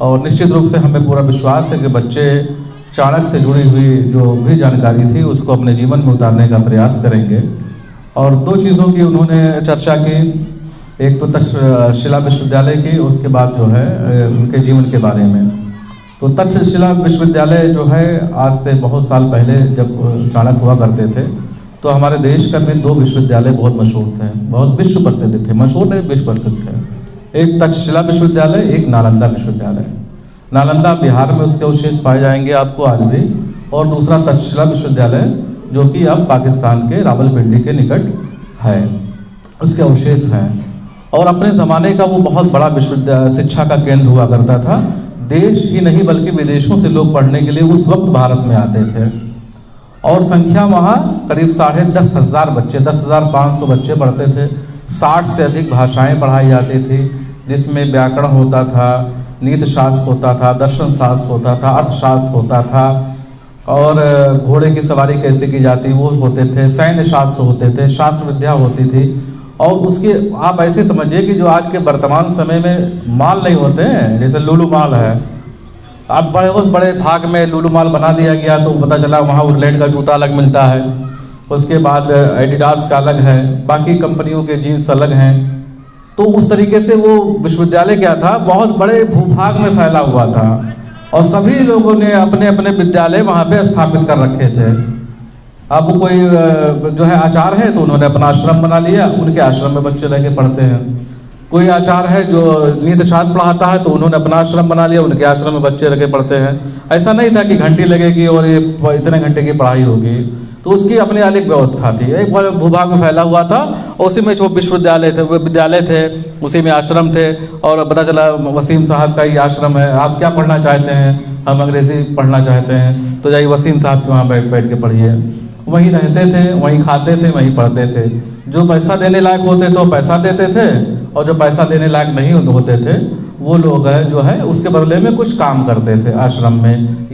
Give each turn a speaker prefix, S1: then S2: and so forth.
S1: और निश्चित रूप से हमें पूरा विश्वास है कि बच्चे चाणक्य से जुड़ी हुई जो भी जानकारी थी उसको अपने जीवन में उतारने का प्रयास करेंगे। और दो चीज़ों की उन्होंने चर्चा की, एक तो तक्षशिला विश्वविद्यालय की, उसके बाद जो है उनके जीवन के बारे में। तो तक्षशिला विश्वविद्यालय जो है आज से बहुत साल पहले जब चाणक्य हुआ करते थे तो हमारे देश का में दो विश्वविद्यालय बहुत मशहूर थे, बहुत विश्व प्रसिद्ध थे, मशहूर नहीं विश्व प्रसिद्ध थे। एक तक्षशिला विश्वविद्यालय, एक नालंदा विश्वविद्यालय। नालंदा बिहार में उसके अवशेष पाए जाएंगे आपको आज भी, और दूसरा तक्षशिला विश्वविद्यालय जो कि अब पाकिस्तान के रावलपिंडी के निकट है, उसके अवशेष हैं। और अपने ज़माने का वो बहुत बड़ा विश्वविद्यालय शिक्षा का केंद्र हुआ करता था। देश ही नहीं बल्कि विदेशों से लोग पढ़ने के लिए उस वक्त भारत में आते थे। और संख्या वहाँ करीब 10,500 बच्चे, 10,500 बच्चे पढ़ते थे। 60 से अधिक भाषाएं पढ़ाई जाती थी, जिसमें व्याकरण होता था, नीति शास्त्र होता था, दर्शन शास्त्र होता था, अर्थशास्त्र होता था, और घोड़े की सवारी कैसे की जाती वो होते थे, सैन्य शास्त्र होते थे, शास्त्र विद्या होती थी। और उसके आप ऐसे समझिए कि जो आज के वर्तमान समय में माल नहीं होते हैं, जैसे लुलु माल है, अब बहुत बड़े भाग में लुलु माल बना दिया गया तो पता चला वहाँ वुडलैंड का जूता अलग मिलता है, उसके बाद एडिडास का अलग है, बाकी कंपनियों के जीन्स अलग हैं। तो उस तरीके से वो विश्वविद्यालय क्या था, बहुत बड़े भूभाग में फैला हुआ था और सभी लोगों ने अपने अपने विद्यालय वहाँ पे स्थापित कर रखे थे। अब कोई जो है आचार्य है तो उन्होंने अपना आश्रम बना लिया, उनके आश्रम में बच्चे रह के पढ़ते हैं। कोई आचार्य है जो नीति शास्त्र पढ़ाता है तो उन्होंने अपना आश्रम बना लिया, उनके आश्रम में बच्चे रह के पढ़ते हैं। ऐसा नहीं था कि घंटी लगेगी और ये इतने घंटे की पढ़ाई होगी, तो उसकी अपनी अलग व्यवस्था थी। एक भूभाग में फैला हुआ था, उसी में जो विद्यालय थे उसी में आश्रम थे। और पता चला वसीम साहब का ही आश्रम है, आप क्या पढ़ना चाहते हैं, हम अंग्रेज़ी पढ़ना चाहते हैं, तो जाइए वसीम साहब के वहाँ बैठ के पढ़िए। वहीं रहते थे, वहीं खाते थे, वहीं पढ़ते थे। जो पैसा देने लायक होते थे वो पैसा देते थे, और जो पैसा देने लायक नहीं होते थे वो लोग जो है उसके बदले में कुछ काम करते थे आश्रम में।